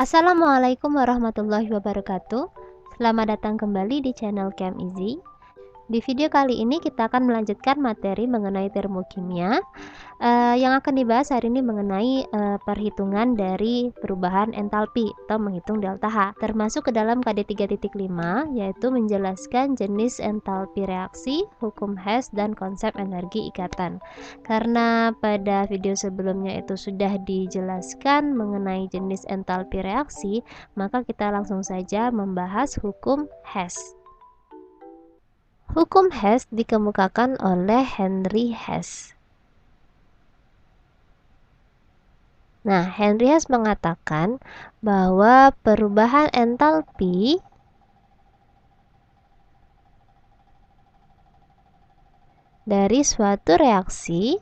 Assalamualaikum warahmatullahi wabarakatuh. Selamat datang kembali di channel Chem Easy. Di video kali ini kita akan melanjutkan materi mengenai termokimia. Yang akan dibahas hari ini mengenai perhitungan dari perubahan entalpi atau menghitung delta H, termasuk ke dalam KD 3.5, yaitu menjelaskan jenis entalpi reaksi, hukum Hess, dan konsep energi ikatan. Karena pada video sebelumnya itu sudah dijelaskan mengenai jenis entalpi reaksi, maka kita langsung saja membahas hukum Hess. Hukum Hess dikemukakan oleh Henry Hess. Nah, Henry Hess mengatakan bahwa perubahan entalpi dari suatu reaksi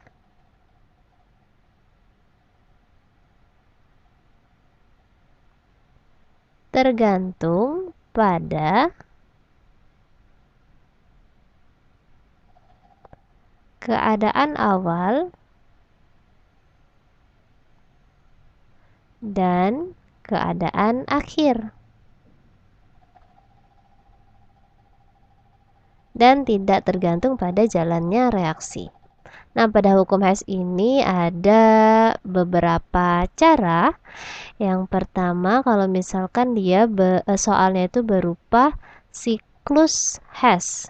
tergantung pada keadaan awal dan keadaan akhir, dan tidak tergantung pada jalannya reaksi. Nah, pada hukum Hess ini ada beberapa cara. Yang pertama, kalau misalkan dia soalnya itu berupa siklus Hess,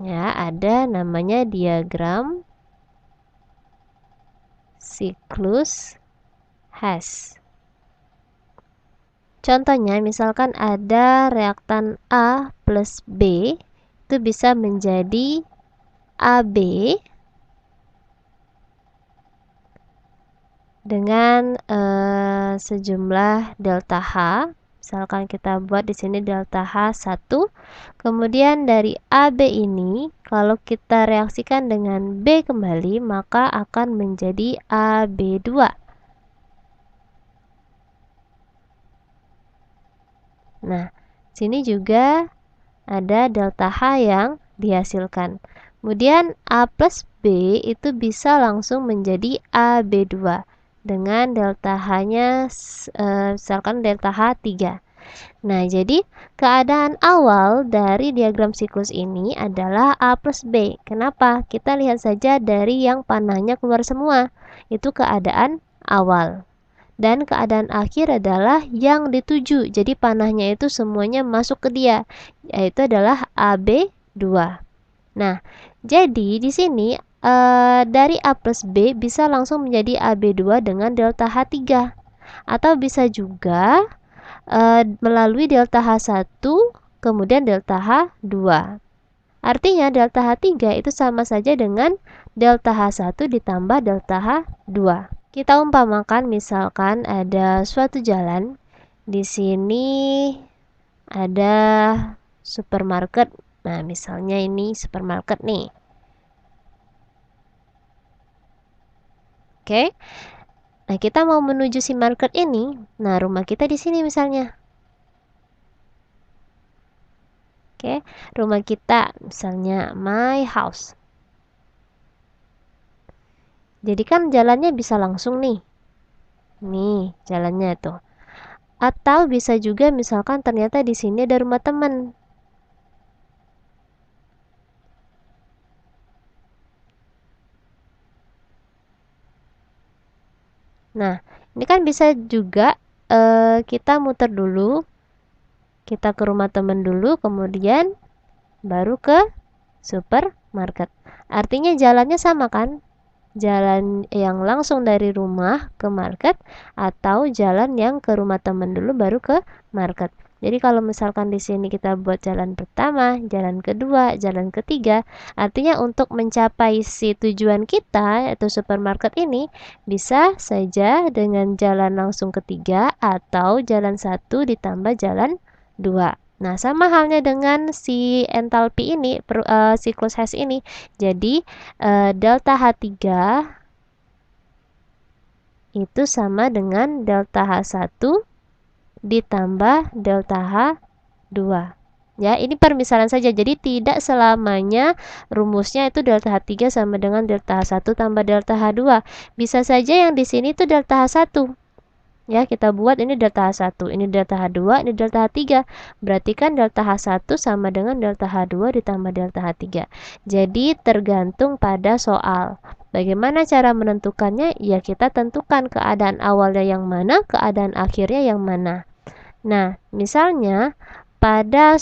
ya, ada namanya diagram siklus Hess. Contohnya, misalkan ada reaktan A plus B, itu bisa menjadi AB dengan sejumlah delta H. Misalkan kita buat di sini delta H1. Kemudian dari AB ini kalau kita reaksikan dengan B kembali, maka akan menjadi AB2. Nah, sini juga ada delta H yang dihasilkan. Kemudian A plus B itu bisa langsung menjadi AB2 dengan delta H-nya misalkan delta H3. Nah, jadi keadaan awal dari diagram siklus ini adalah A plus B. Kenapa? Kita lihat saja dari yang panahnya keluar semua. Itu keadaan awal. Dan keadaan akhir adalah yang dituju. Jadi panahnya itu semuanya masuk ke dia, yaitu adalah AB2. Nah, jadi di sini dari A plus B bisa langsung menjadi AB2 dengan delta H3. Atau bisa juga melalui delta H1 kemudian delta H2. Artinya delta H3 itu sama saja dengan delta H1 ditambah delta H2. Kita umpamakan misalkan ada suatu jalan, di sini ada supermarket. Nah, misalnya ini supermarket nih. Oke. Nah, kita mau menuju si market ini. Nah, rumah kita di sini misalnya. Oke, rumah kita misalnya my house. Jadi kan jalannya bisa langsung nih. Nih, jalannya tuh. Atau bisa juga misalkan ternyata di sini ada rumah teman. Nah, ini kan bisa juga kita muter dulu. Kita ke rumah teman dulu, kemudian baru ke supermarket. Artinya jalannya sama kan? Jalan yang langsung dari rumah ke market atau jalan yang ke rumah teman dulu baru ke market. Jadi kalau misalkan di sini kita buat jalan pertama, jalan kedua, jalan ketiga, artinya untuk mencapai si tujuan kita yaitu supermarket ini bisa saja dengan jalan langsung ketiga atau jalan 1 ditambah jalan 2. Nah, sama halnya dengan si entalpi ini, siklus Hess ini. Jadi, delta H3 itu sama dengan delta H1 ditambah delta H2. Ya, ini permisalan saja. Jadi tidak selamanya rumusnya itu delta H3 sama dengan delta H1 tambah delta H2. Bisa saja yang di sini itu delta H1. Ya, kita buat ini delta H1, ini delta H2, ini delta H3. Berarti kan delta H1 sama dengan delta H2 ditambah delta H3. Jadi tergantung pada soal. Bagaimana cara menentukannya? Ya, kita tentukan keadaan awalnya yang mana, keadaan akhirnya yang mana. Nah, misalnya pada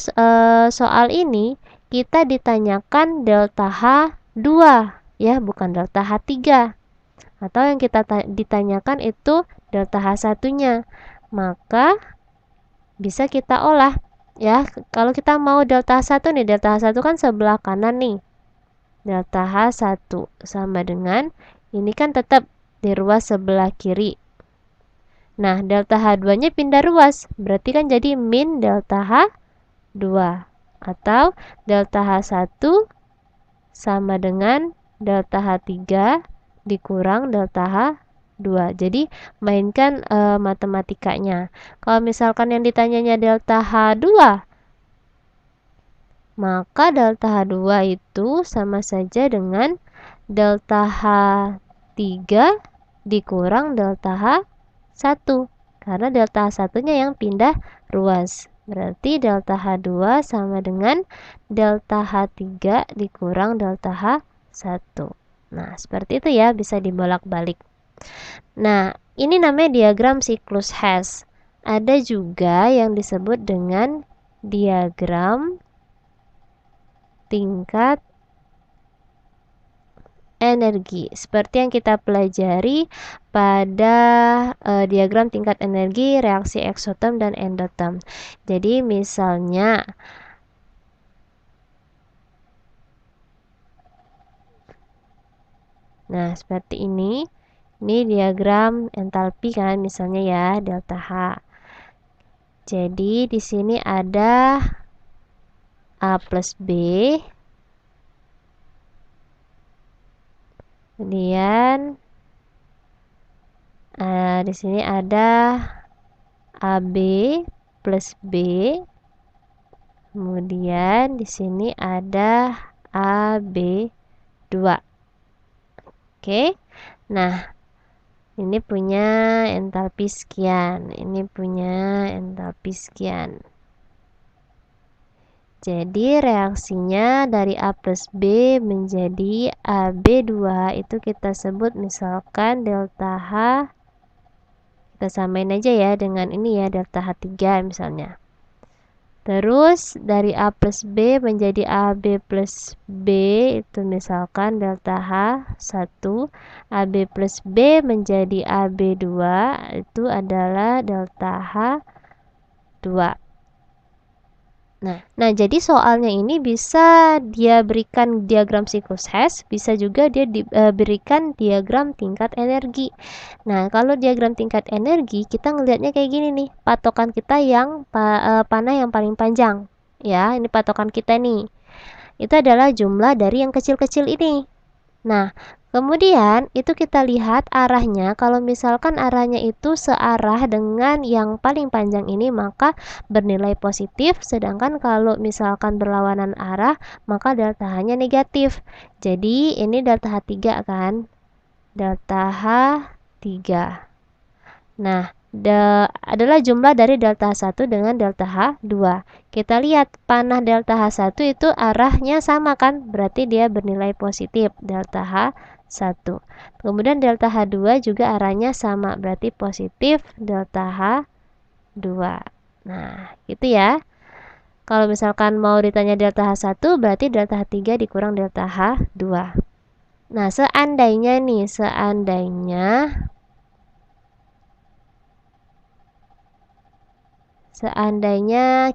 soal ini kita ditanyakan delta H2 ya, bukan delta H3. Atau yang kita ditanyakan itu delta H1-nya. Maka bisa kita olah ya. Kalau kita mau delta H1 nih, delta H1 kan sebelah kanan nih. Delta H1 sama dengan ini kan tetap di ruas sebelah kiri. Nah, delta H2-nya pindah ruas, berarti kan jadi min delta H2 atau delta H1 sama dengan delta H3 dikurang delta H2. Jadi mainkan matematikanya. Kalau misalkan yang ditanyanya delta H2, maka delta H2 itu sama saja dengan delta H3 dikurang delta H1. Karena delta H1-nya yang pindah ruas. Berarti delta H2 sama dengan delta H3 dikurang delta H1. Nah, seperti itu ya, bisa dibolak-balik. Nah, ini namanya diagram siklus Hess. Ada juga yang disebut dengan diagram tingkat energi. Seperti yang kita pelajari pada diagram tingkat energi reaksi eksoterm dan endoterm. Jadi misalnya nah, seperti ini. Ini diagram entalpi kan, misalnya ya, delta H. Jadi di sini ada A plus B. Kemudian di sini ada AB plus B. Kemudian di sini ada AB2. Oke. Nah, ini punya entalpi sekian, ini punya entalpi sekian. Jadi reaksinya dari A plus B menjadi AB2 itu kita sebut misalkan delta H. Kita samain aja ya dengan ini ya, delta H3 misalnya. Terus dari A plus B menjadi AB plus B itu misalkan delta H1. AB plus B menjadi AB2 itu adalah delta H2. Nah, jadi soalnya ini bisa dia berikan diagram siklus Hess, bisa juga dia diberikan diagram tingkat energi. Nah, kalau diagram tingkat energi, kita ngelihatnya kayak gini nih, patokan kita yang panah yang paling panjang. Ya, ini patokan kita nih. Itu adalah jumlah dari yang kecil-kecil ini. Nah, kemudian itu kita lihat arahnya. Kalau misalkan arahnya itu searah dengan yang paling panjang ini, maka bernilai positif. Sedangkan kalau misalkan berlawanan arah, maka delta H-nya negatif. Jadi ini delta H3 kan? Delta H3. Nah, adalah jumlah dari delta H1 dengan delta H2. Kita lihat panah delta H1 itu arahnya sama kan? Berarti dia bernilai positif, delta H1. Kemudian delta H2 juga arahnya sama, berarti positif, delta H2. Nah, gitu ya. Kalau misalkan mau ditanya delta H1, berarti delta H3 dikurang delta H2. Nah, seandainya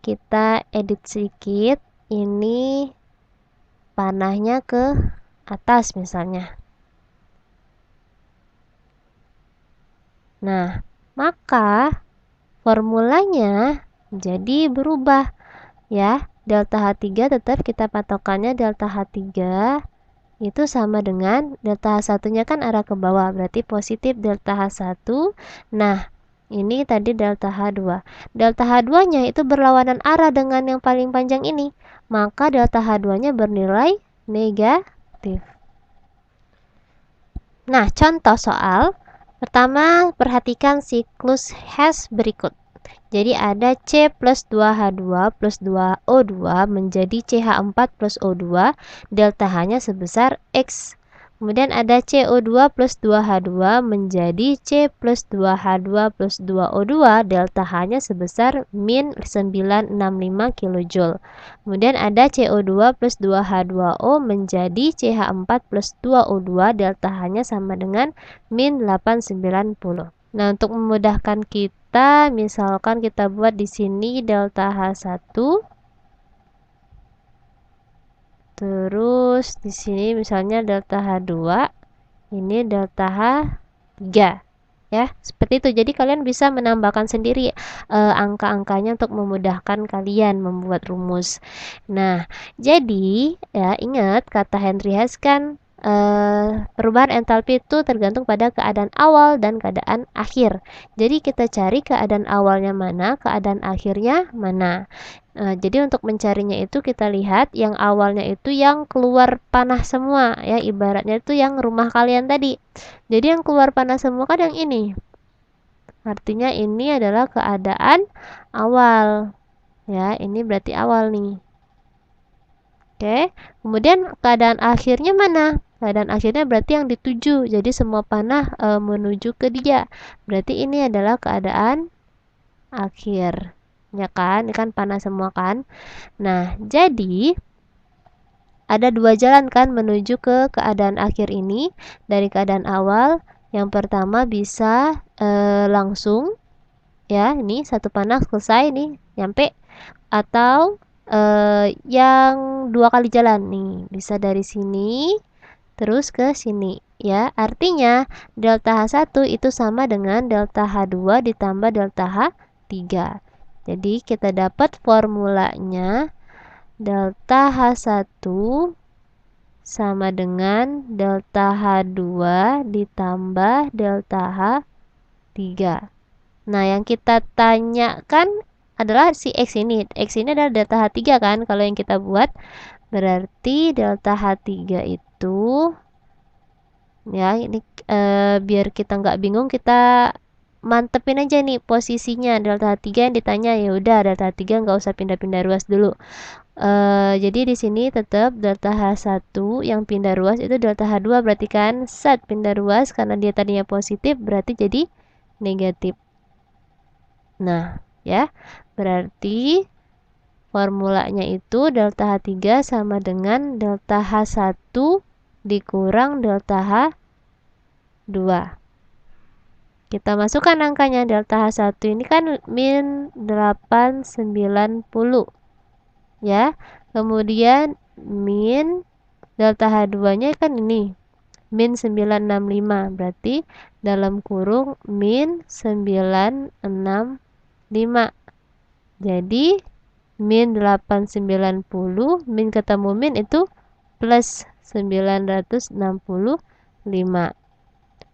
kita edit sedikit, ini panahnya ke atas misalnya. Nah, maka formulanya jadi berubah ya. Delta H3 tetap kita patokannya delta H3 itu sama dengan delta H1-nya kan arah ke bawah, berarti positif delta H1. Nah, ini tadi delta H2. Delta H2-nya itu berlawanan arah dengan yang paling panjang ini. Maka delta H2-nya bernilai negatif. Nah, contoh soal Pertama, perhatikan siklus hash berikut. Jadi ada C plus 2H2 plus 2O2 menjadi CH4 plus O2, delta H-nya sebesar X. Kemudian ada CO2 plus 2H2 menjadi C plus 2H2 plus 2O2, delta H-nya sebesar min 965 kJ. Kemudian ada CO2 plus 2H2O menjadi CH4 plus 2O2, delta H-nya sama dengan min 890. Nah, untuk memudahkan kita, misalkan kita buat di sini delta H1, terus di sini misalnya delta H2, ini delta H3, ya. Seperti itu. Jadi kalian bisa menambahkan sendiri angka-angkanya untuk memudahkan kalian membuat rumus. Nah, jadi ya ingat kata Henry Hess kan, perubahan entalpi itu tergantung pada keadaan awal dan keadaan akhir. Jadi kita cari keadaan awalnya mana, keadaan akhirnya mana. Jadi untuk mencarinya itu kita lihat yang awalnya itu yang keluar panah semua, ya ibaratnya itu yang rumah kalian tadi. Jadi yang keluar panah semua kan yang ini. Artinya ini adalah keadaan awal. Ya, ini berarti awal nih. Oke, kemudian keadaan akhirnya mana? Keadaan akhirnya berarti yang dituju. Jadi semua panah menuju ke dia. Berarti ini adalah keadaan akhir. Ya kan? Ini kan panah semua kan? Nah, jadi ada dua jalan kan menuju ke keadaan akhir ini. Dari keadaan awal, yang pertama bisa langsung, ya ini satu panah selesai nih, nyampe. Atau yang dua kali jalan nih, bisa dari sini terus ke sini, ya. Artinya delta H1 itu sama dengan delta H2 ditambah delta H3. Jadi kita dapat formulanya delta H1 sama dengan delta H2 ditambah delta H3. Nah, yang kita tanyakan adalah si X ini. X ini adalah delta H3 kan, kalau yang kita buat. Berarti delta H3 itu, ya ini biar kita nggak bingung, kita mantepin aja nih posisinya. Delta H3 yang ditanya, ya udah delta H3 nggak usah pindah-pindah ruas dulu. Jadi di sini tetap delta H1 yang pindah ruas itu delta H2, berarti kan set pindah ruas karena dia tadinya positif berarti jadi negatif. Nah, ya, berarti formulanya itu delta H3 sama dengan delta H1 dikurang delta H2. Kita masukkan angkanya. Delta H1 ini kan min 890. Ya, kemudian min delta H2-nya kan ini min 965, berarti dalam kurung min 965. Jadi min 890, min ketemu min itu plus 965.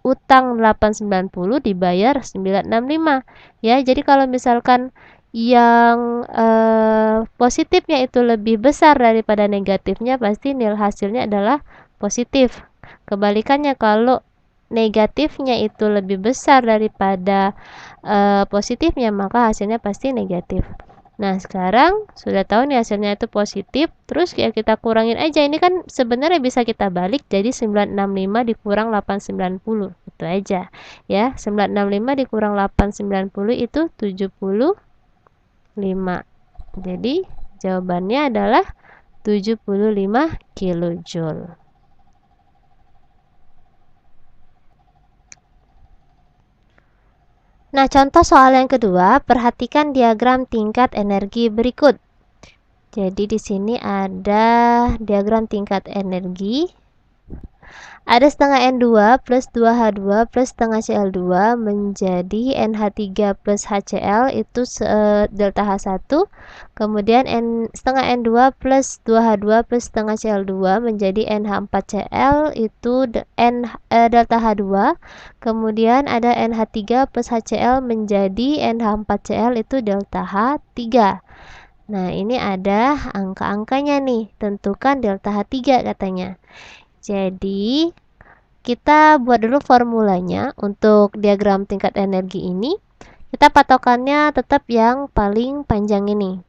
Utang 890 dibayar 965. Ya, jadi kalau misalkan yang positifnya itu lebih besar daripada negatifnya, pasti nilai hasilnya adalah positif. Kebalikannya, kalau negatifnya itu lebih besar daripada positifnya, maka hasilnya pasti negatif. Nah, sekarang sudah tahu nih hasilnya itu positif, terus ya kita kurangin aja. Ini kan sebenarnya bisa kita balik jadi 965 dikurang 890. Itu aja. Ya, 965 dikurang 890 itu 75. Jadi, jawabannya adalah 75 kilojoule. Nah, contoh soal yang kedua, perhatikan diagram tingkat energi berikut. Jadi di sini ada diagram tingkat energi. Ada setengah N2 plus 2H2 plus setengah Cl2 menjadi NH3 plus HCl itu delta H1. Kemudian setengah N2 plus 2H2 plus setengah Cl2 menjadi NH4Cl itu delta H2. Kemudian ada NH3 plus HCl menjadi NH4Cl itu delta H3. Nah, ini ada angka-angkanya nih. Tentukan delta H3 katanya. Jadi, kita buat dulu formulanya untuk diagram tingkat energi ini. Kita patokannya tetap yang paling panjang ini.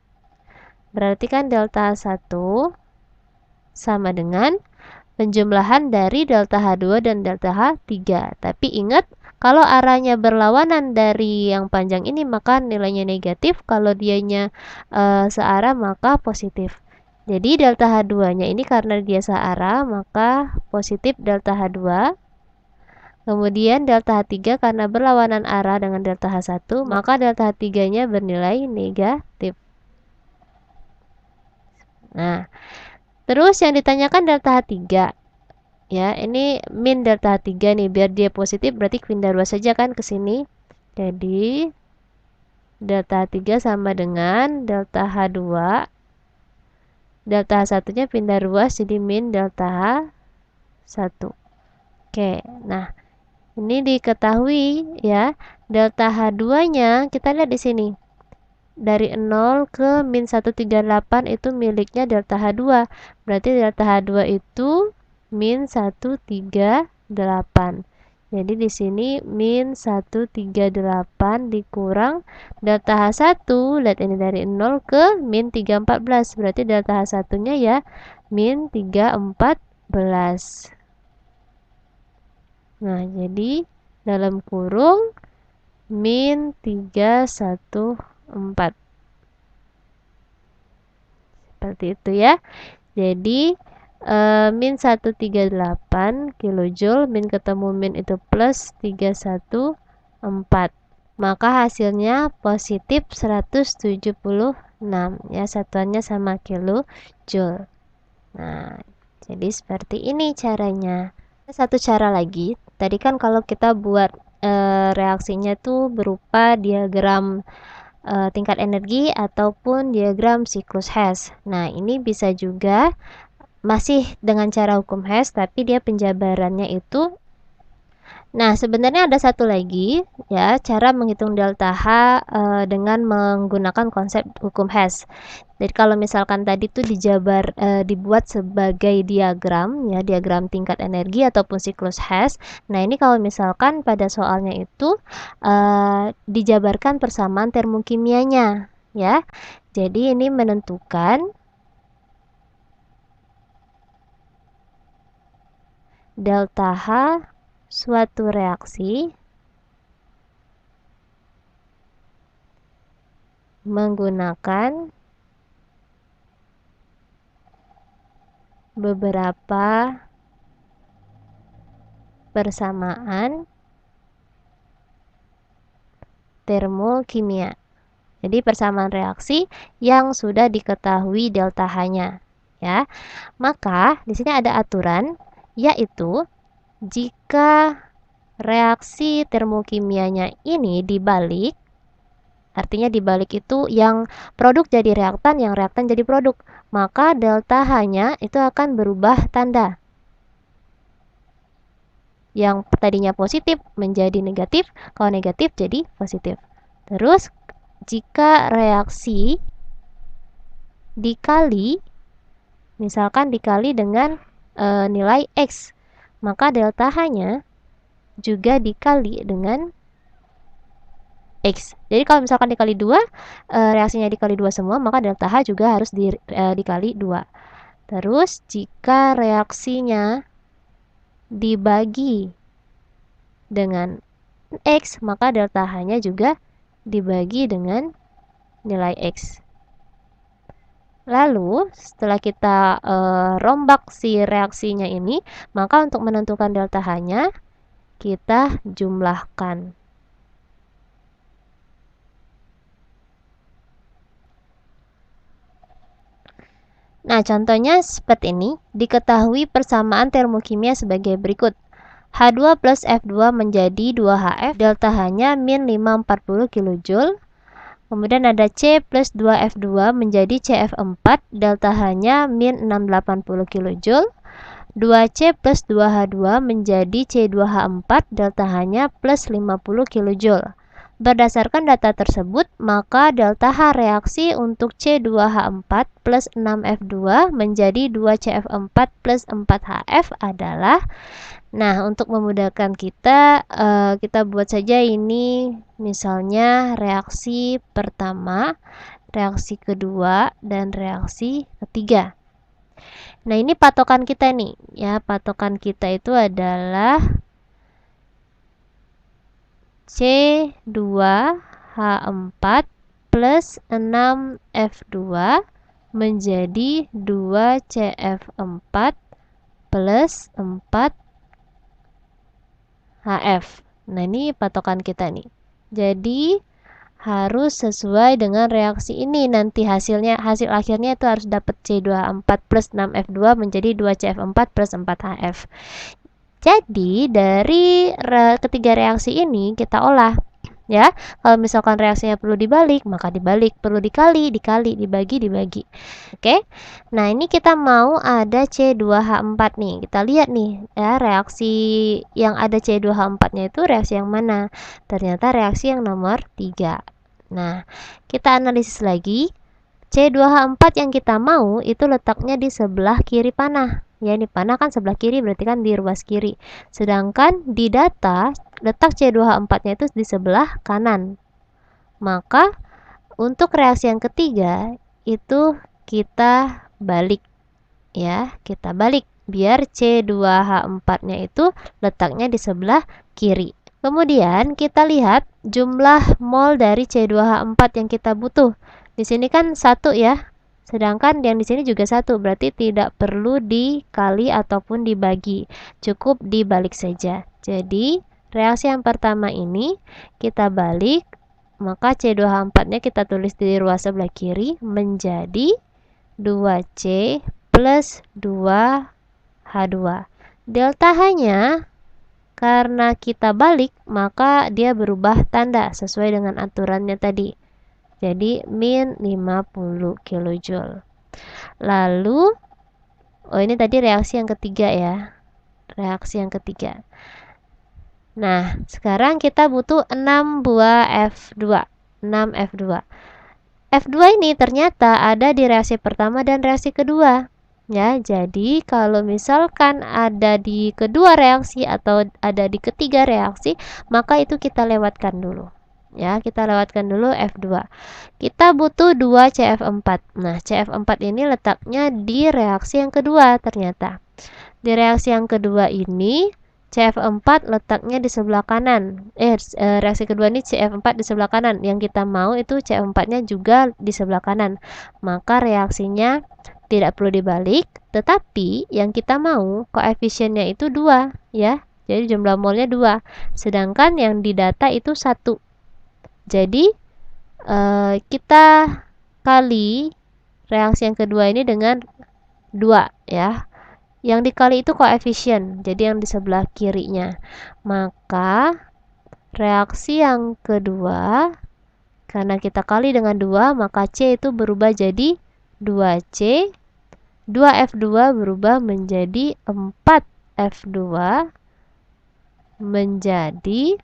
Berarti kan delta 1 sama dengan penjumlahan dari delta H2 dan delta H3. Tapi ingat, kalau arahnya berlawanan dari yang panjang ini maka nilainya negatif, kalau dianya searah maka positif. Jadi delta H2-nya ini karena dia searah maka positif delta H2. Kemudian delta H3 karena berlawanan arah dengan delta H1, maka delta H3-nya bernilai negatif. Nah, terus yang ditanyakan delta H3. Ya, ini min delta H3 nih, biar dia positif berarti pindah 2 saja kan ke sini. Jadi delta H3 sama dengan delta H2. Delta H1-nya pindah ruas jadi min delta H1. Oke, nah ini diketahui ya, delta H2-nya kita lihat di sini. Dari 0 ke min 138 itu miliknya delta H2. Berarti delta H2 itu min 138. Jadi di sini min 138 dikurang delta H1. Lihat ini dari 0 ke min 314. Berarti delta H1-nya ya min 314. Nah, jadi dalam kurung min 314. Seperti itu ya. Jadi min 138 kilojoule, min ketemu min itu plus 314. Maka hasilnya positif 176 ya, satuannya sama kilojoule. Nah, jadi seperti ini caranya. Satu cara lagi, tadi kan kalau kita buat reaksinya tuh berupa diagram tingkat energi ataupun diagram siklus Hess. Nah, ini bisa juga masih dengan cara hukum Hess, tapi dia penjabarannya itu. Nah, sebenarnya ada satu lagi ya, cara menghitung delta H dengan menggunakan konsep hukum Hess. Jadi kalau misalkan tadi tuh dibuat sebagai diagram ya, diagram tingkat energi ataupun siklus Hess. Nah, ini kalau misalkan pada soalnya itu dijabarkan persamaan termokimianya ya. Jadi ini menentukan delta H suatu reaksi menggunakan beberapa persamaan termokimia. Jadi persamaan reaksi yang sudah diketahui delta H-nya ya. Maka di sini ada aturan, yaitu jika reaksi termokimianya ini dibalik, artinya dibalik itu yang produk jadi reaktan, yang reaktan jadi produk, maka delta H-nya itu akan berubah tanda. Yang tadinya positif menjadi negatif, kalau negatif jadi positif. Terus jika reaksi dikali, misalkan dikali dengan nilai X, maka delta H-nya juga dikali dengan X. Jadi kalau misalkan dikali 2, reaksinya dikali 2 semua, maka delta H juga harus dikali 2. Terus jika reaksinya dibagi dengan X, maka delta H-nya juga dibagi dengan nilai X. Lalu setelah kita rombak si reaksinya ini, maka untuk menentukan delta H-nya kita jumlahkan. Nah, contohnya seperti ini. Diketahui persamaan termokimia sebagai berikut. H2 plus F2 menjadi 2HF, delta H-nya min 540 kJ. Kemudian ada C plus 2F2 menjadi CF4, delta H-nya min 680 kJ. 2C plus 2H2 menjadi C2H4, delta H-nya plus 50 kJ. Berdasarkan data tersebut, maka delta H reaksi untuk C2H4 plus 6F2 menjadi 2CF4 plus 4HF adalah, nah untuk memudahkan kita, kita buat saja ini misalnya reaksi pertama, reaksi kedua, dan reaksi ketiga. Nah ini patokan kita nih, ya patokan kita itu adalah C2H4 plus 6F2 menjadi 2CF4 plus 4HF. Nah ini patokan kita nih. Jadi harus sesuai dengan reaksi ini. Nanti hasil akhirnya itu harus dapat C2H4 plus 6F2 menjadi 2CF4 plus 4HF. Jadi dari ketiga reaksi ini kita olah, ya. Kalau misalkan reaksinya perlu dibalik, maka dibalik, perlu dikali, dibagi. Oke. Nah, ini kita mau ada C2H4 nih. Kita lihat nih, ya, reaksi yang ada C2H4-nya itu reaksi yang mana? Ternyata reaksi yang nomor 3. Nah, kita analisis lagi. C2H4 yang kita mau itu letaknya di sebelah kiri panah. Ya, ini panah kan sebelah kiri, berarti kan di ruas kiri. Sedangkan di data, letak C2H4-nya itu di sebelah kanan. Maka, untuk reaksi yang ketiga, itu kita balik. Ya, kita balik. Biar C2H4-nya itu letaknya di sebelah kiri. Kemudian, kita lihat jumlah mol dari C2H4 yang kita butuh. Di sini kan 1 ya. Sedangkan yang di sini juga 1, berarti tidak perlu dikali ataupun dibagi. Cukup dibalik saja. Jadi, reaksi yang pertama ini kita balik, maka C2H4-nya kita tulis di ruas sebelah kiri menjadi 2C plus 2H2. Delta H-nya karena kita balik, maka dia berubah tanda sesuai dengan aturannya tadi. Jadi min 50 kJ. Lalu, ini tadi reaksi yang ketiga ya. Reaksi yang ketiga. Nah, sekarang kita butuh 6 buah F2. 6 F2. F2 ini ternyata ada di reaksi pertama dan reaksi kedua. Ya, jadi kalau misalkan ada di kedua reaksi atau ada di ketiga reaksi, maka itu kita lewatkan dulu. Ya, kita lewatkan dulu F2. Kita butuh 2 CF4. Nah, CF4 ini letaknya di reaksi yang kedua ternyata. Di reaksi yang kedua ini CF4 letaknya di sebelah kanan. Reaksi kedua ini CF4 di sebelah kanan. Yang kita mau itu CF4-nya juga di sebelah kanan. Maka reaksinya tidak perlu dibalik, tetapi yang kita mau koefisiennya itu 2, ya. Jadi jumlah molnya 2. Sedangkan yang di data itu 1. Jadi kita kali reaksi yang kedua ini dengan 2 ya. Yang dikali itu koefisien, jadi yang di sebelah kirinya. Maka reaksi yang kedua, karena kita kali dengan 2, maka C itu berubah jadi 2C. 2F2 berubah menjadi 4F2 menjadi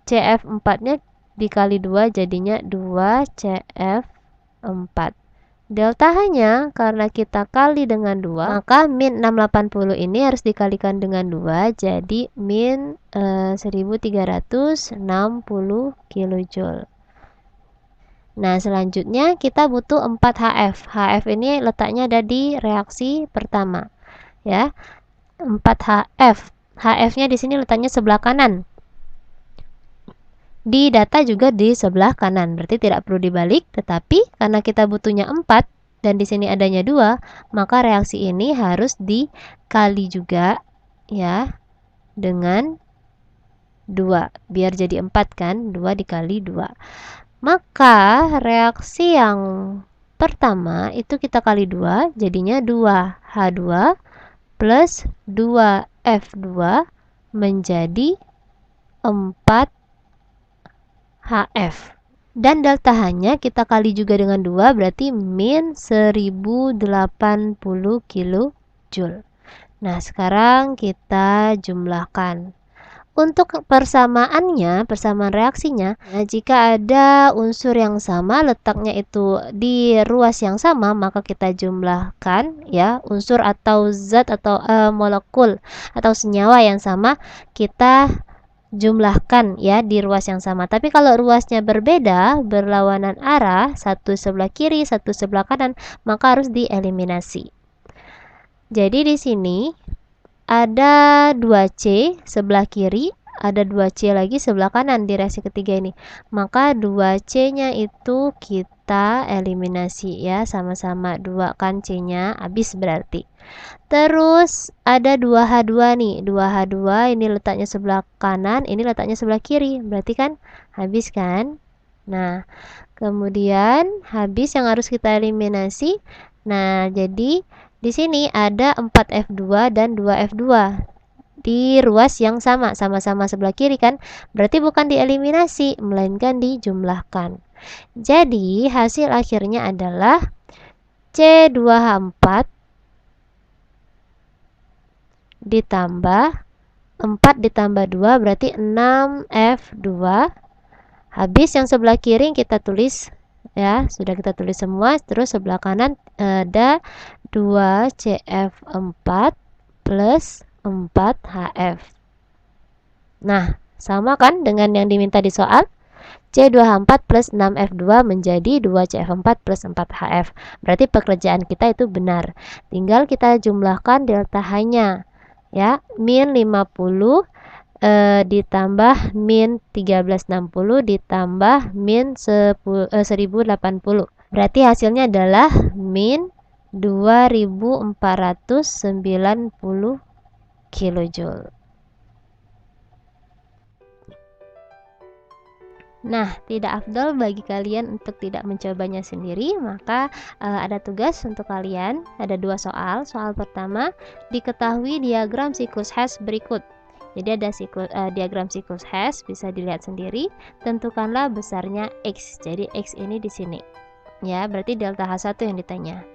CF4-nya dikali 2 jadinya 2CF4. Delta H-nya karena kita kali dengan 2, maka min 680 ini harus dikalikan dengan 2, jadi min 1360 kJ. Nah, selanjutnya kita butuh 4HF. HF ini letaknya ada di reaksi pertama. Ya. 4HF. HF-nya di sini letaknya sebelah kanan. Di data juga di sebelah kanan, berarti tidak perlu dibalik, tetapi karena kita butuhnya 4 dan di sini adanya 2, maka reaksi ini harus dikali juga ya dengan 2 biar jadi 4 kan, 2 dikali 2. Maka reaksi yang pertama itu kita kali 2 jadinya 2H2 plus 2F2 menjadi 4 HF. Dan delta H-nya kita kali juga dengan 2, berarti min 1080 kJ. Nah, sekarang kita jumlahkan. Untuk persamaannya, persamaan reaksinya, jika ada unsur yang sama letaknya itu di ruas yang sama, maka kita jumlahkan ya, unsur atau zat atau molekul atau senyawa yang sama kita jumlahkan ya di ruas yang sama. Tapi kalau ruasnya berbeda, berlawanan arah, satu sebelah kiri, satu sebelah kanan, maka harus dieliminasi. Jadi di sini ada 2C sebelah kiri, ada 2C lagi sebelah kanan di reaksi ketiga ini. Maka 2C-nya itu kita eliminasi ya, sama-sama 2 kan C-nya habis berarti. Terus ada 2H2 nih. 2H2 ini letaknya sebelah kanan, ini letaknya sebelah kiri. Berarti kan habis kan? Nah, kemudian habis yang harus kita eliminasi. Nah, jadi di sini ada 4F2 dan 2F2 di ruas yang sama, sama-sama sebelah kiri kan? Berarti bukan dieliminasi, melainkan dijumlahkan. Jadi, hasil akhirnya adalah C2H4 ditambah 4 ditambah 2 berarti 6F2. Habis yang sebelah kiri kita tulis ya, sudah kita tulis semua. Terus sebelah kanan ada 2CF4 plus 4HF. Nah, sama kan dengan yang diminta di soal? C2H4 plus 6F2 menjadi 2CF4 plus 4HF. Berarti pekerjaan kita itu benar. Tinggal kita jumlahkan delta H-nya. Ya, min 50 ditambah min 1360 ditambah min 1080. Berarti hasilnya adalah min 2490 kilojoule. Nah, tidak afdol bagi kalian untuk tidak mencobanya sendiri, maka ada tugas untuk kalian, ada 2 soal. Soal pertama, diketahui diagram siklus Hess berikut. Jadi ada diagram siklus Hess, bisa dilihat sendiri. Tentukanlah besarnya X. Jadi X ini di sini. Ya, berarti delta H1 yang ditanya.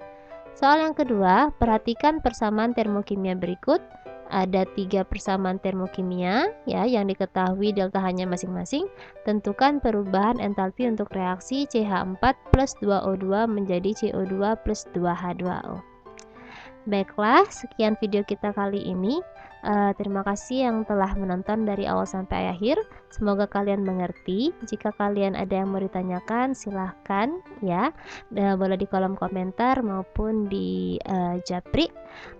Soal yang kedua, perhatikan persamaan termokimia berikut. Ada 3 persamaan termokimia ya yang diketahui delta H-nya masing-masing. Tentukan perubahan entalpi untuk reaksi CH4 plus 2O2 menjadi CO2 plus 2H2O. Baiklah, sekian video kita kali ini. Terima kasih yang telah menonton dari awal sampai akhir. Semoga kalian mengerti. Jika kalian ada yang mau ditanyakan, silahkan ya. Boleh di kolom komentar maupun di japri.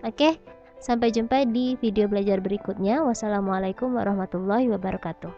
Oke, sampai jumpa di video belajar berikutnya. Wassalamualaikum warahmatullahi wabarakatuh.